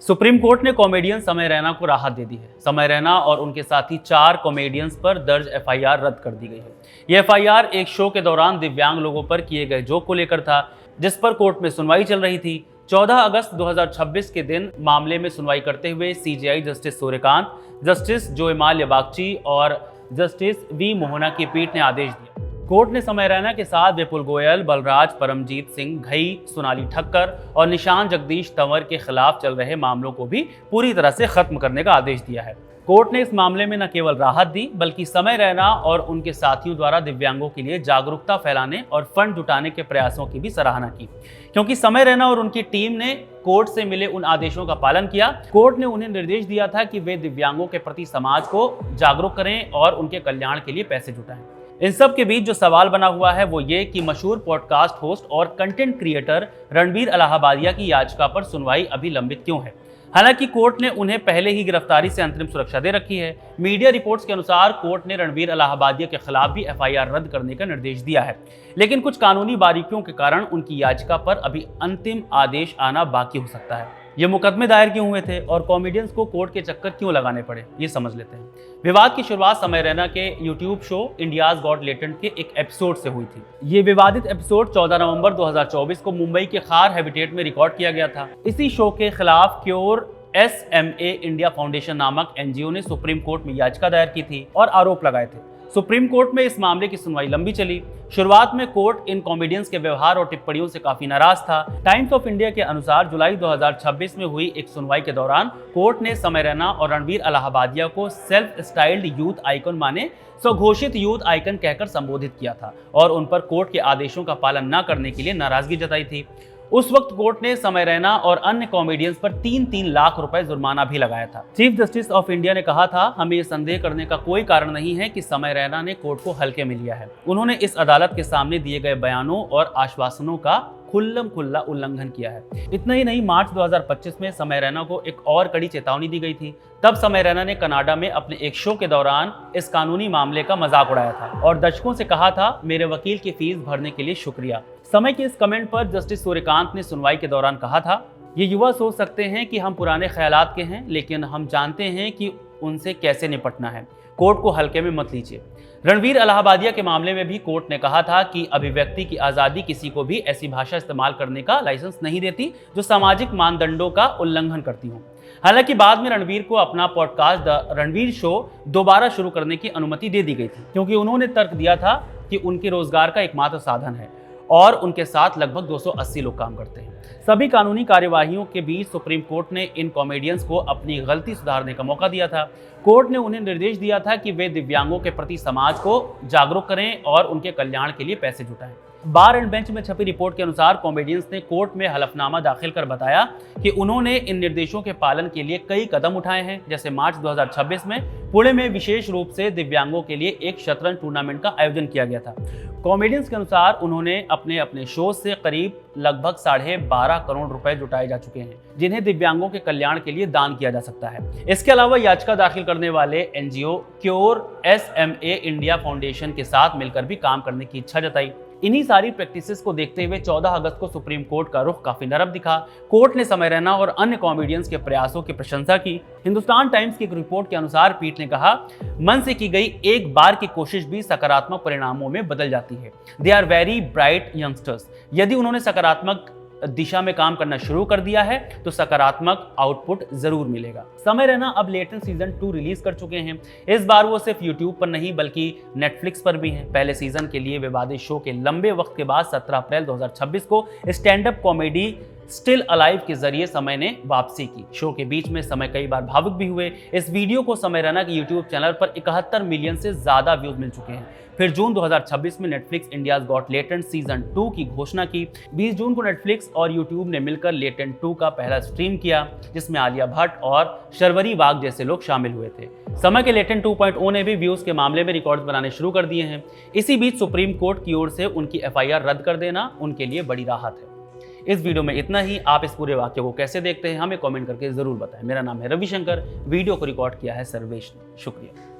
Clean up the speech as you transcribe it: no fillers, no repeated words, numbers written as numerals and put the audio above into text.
Supreme court ने comedian समय रैना को राहत दे दी है। समय रैना और उनके साथी 4 कॉमेडियंस पर दर्ज एफआईआर रद्द कर दी गई है। यह एफआईआर एक शो के दौरान दिव्यांग लोगों पर किए गए जोक को लेकर था, जिस पर कोर्ट में सुनवाई चल रही थी। 14 अगस्त 2026 के दिन मामले में सुनवाई करते हुए CJI justice Suryakant, justice Joymalya Bagchi और जस्टिस वी मोहना की पीठ ने आदेश दिया। कोर्ट ने समय रैना के साथ विपुल गोयल, बलराज, परमजीत सिंह घई, सोनाली ठक्कर और निशान जगदीश तंवर के खिलाफ चल रहे मामलों को भी पूरी तरह से खत्म करने का आदेश दिया है। कोर्ट ने इस मामले में न केवल राहत दी, बल्कि समय रैना और उनके साथियों द्वारा दिव्यांगों के लिए जागरूकता फैलाने और फंड जुटाने के प्रयासों की भी सराहना की, क्योंकि समय रैना और उनकी टीम ने कोर्ट से मिले उन आदेशों का पालन किया। कोर्ट ने उन्हें निर्देश दिया था कि वे दिव्यांगों के प्रति समाज को जागरूक करें और उनके कल्याण के लिए पैसे जुटाएं। इन सब के बीच जो सवाल बना हुआ है वो ये कि मशहूर पॉडकास्ट होस्ट और कंटेंट क्रिएटर रणबीर इलाहाबादिया की याचिका पर सुनवाई अभी लंबित क्यों है। हालांकि कोर्ट ने उन्हें पहले ही गिरफ्तारी से अंतरिम सुरक्षा दे रखी है। मीडिया रिपोर्ट्स के अनुसार कोर्ट ने रणबीर इलाहाबादिया के खिलाफ भी एफआईआर रद्द करने का निर्देश दिया है, लेकिन कुछ कानूनी बारीकियों के कारण उनकी याचिका पर अभी अंतिम आदेश आना बाकी हो सकता है। ये मुकदमे दायर क्यों हुए थे और कॉमेडियंस को कोर्ट के चक्कर क्यों लगाने पड़े, ये समझ लेते हैं। विवाद की शुरुआत समय रैना के YouTube show India's got latent के एक एपिसोड से हुई थी। ये विवादित एपिसोड 14 नवंबर 2024 को मुंबई के खार हैबिटेट में रिकॉर्ड किया गया था। इसी शो के खिलाफ क्योर SMA इंडिया फाउंडेशन नामक एनजीओ ने सुप्रीम कोर्ट में याचिका दायर की थी और आरोप लगाए थे। सुप्रीम कोर्ट में इस मामले की सुनवाई लंबी चली। शुरुआत में कोर्ट इन कॉमेडियंस के व्यवहार और टिप्पणियों से काफी नाराज था। टाइम्स ऑफ इंडिया के अनुसार जुलाई 2026 में हुई एक सुनवाई के दौरान कोर्ट ने समय रैना और रणबीर इलाहाबादिया को सेल्फ स्टाइल्ड यूथ आइकन माने स्वघोषित यूथ आइकन कहकर संबोधित किया था और उन पर कोर्ट के आदेशों का पालन न करने के लिए नाराजगी जताई थी। उस वक्त कोर्ट ने समय रैना और अन्य कॉमेडियंस पर 3-3 लाख रुपए जुर्माना भी लगाया था। चीफ जस्टिस ऑफ इंडिया ने कहा था, हमें ये संदेह करने का कोई कारण नहीं है कि समय रैना ने कोर्ट को हल्के में लिया है। उन्होंने इस अदालत के सामने दिए गए बयानों और आश्वासनों का खुल्लम खुल्ला उल्लंघन किया है। इतना ही नहीं, मार्च 2025 में समय रैना को एक और कड़ी चेतावनी दी गई थी। तब समय रैना ने कनाडा में अपने एक शो के दौरान इस कानूनी मामले का मजाक उड़ाया था और दर्शकों से कहा था, मेरे वकील की फीस भरने के लिए शुक्रिया। समय के इस कमेंट पर जस्टिस सूर्यकांत ने सुनवाई के दौरान कहा था, ये युवा सोच सकते हैं कि हम पुराने ख्यालात के हैं, लेकिन हम जानते हैं कि उनसे कैसे निपटना है। कोर्ट को हल्के में मत लीजिए। रणबीर इलाहाबादिया के मामले में भी कोर्ट ने कहा था कि अभिव्यक्ति की आज़ादी किसी को भी ऐसी भाषा इस्तेमाल करने का लाइसेंस नहीं देती जो सामाजिक मानदंडों का उल्लंघन करती हो। हालांकि बाद में रणबीर को अपना पॉडकास्ट द रणबीर शो दोबारा शुरू करने की अनुमति दे दी गई थी, क्योंकि उन्होंने तर्क दिया था कि उनके रोजगार का एकमात्र साधन है और उनके साथ लगभग 280 लोग काम करते हैं। सभी कानूनी कार्यवाहियों के बीच सुप्रीम कोर्ट ने इन कॉमेडियंस को अपनी गलती सुधारने का मौका दिया था। कोर्ट ने उन्हें निर्देश दिया था कि वे दिव्यांगों के प्रति समाज को जागरूक करें और उनके कल्याण के लिए पैसे जुटाएं। बार एंड बेंच में छपी रिपोर्ट के अनुसार कॉमेडियंस ने कोर्ट में हलफनामा दाखिल कर बताया कि उन्होंने इन निर्देशों के पालन के लिए कई कदम उठाए हैं। जैसे मार्च 2026 में पुणे में विशेष रूप से दिव्यांगों के लिए एक शतरंज टूर्नामेंट का आयोजन किया गया था। कॉमेडियंस के अनुसार उन्होंने अपने शो से करीब लगभग 12.5 करोड़ रुपए जुटाए जा चुके हैं, जिन्हें दिव्यांगों के कल्याण के लिए दान किया जा सकता है। इसके अलावा याचिका दाखिल करने वाले NGO cure SMA India foundation के साथ मिलकर भी काम करने की इच्छा जताई। इन्हीं सारी प्रैक्टिसेस को देखते हुए 14 अगस्त को सुप्रीम कोर्ट का रुख काफी नरम दिखा। कोर्ट ने समय रैना और अन्य कॉमेडियंस के प्रयासों की प्रशंसा की। हिंदुस्तान टाइम्स की एक रिपोर्ट के अनुसार पीठ ने कहा, मन से की गई एक बार की कोशिश भी सकारात्मक परिणामों में बदल जाती है। They are very bright youngsters. यदि उन्होंने सकारात्मक दिशा में काम करना शुरू कर दिया है तो सकारात्मक आउटपुट जरूर मिलेगा। समय रैना अब लेटेंट सीजन 2 रिलीज कर चुके हैं। इस बार वो सिर्फ यूट्यूब पर नहीं बल्कि नेटफ्लिक्स पर भी हैं। पहले सीजन के लिए विवादित शो के लंबे वक्त के बाद 17 अप्रैल 2026 को stand up comedy still alive के जरिए समय ने वापसी की। शो के बीच में समय कई बार भावुक भी हुए। इस वीडियो को समय रैना के यूट्यूब चैनल पर 71 मिलियन से ज्यादा व्यूज मिल चुके हैं। फिर जून 2026 में Netflix India's got latent season 2 की घोषणा की। 20 जून को नेटफ्लिक्स और यूट्यूब ने मिलकर लेटेंट 2 का पहला स्ट्रीम किया, जिसमें आलिया भट्ट और शर्वरी वाघ जैसे लोग शामिल हुए थे। समय के लेटेंट 2.0 ने भी व्यूज के मामले में रिकॉर्ड्स बनाने शुरू कर दिए हैं। इसी बीच सुप्रीम कोर्ट की ओर से उनकी एफआईआर रद्द कर देना उनके लिए बड़ी राहत है। इस वीडियो में इतना ही। आप इस पूरे वाक्य को कैसे देखते हैं हमें कमेंट करके जरूर बताएं। मेरा नाम है रविशंकर। वीडियो को रिकॉर्ड किया है सर्वेश ने। शुक्रिया।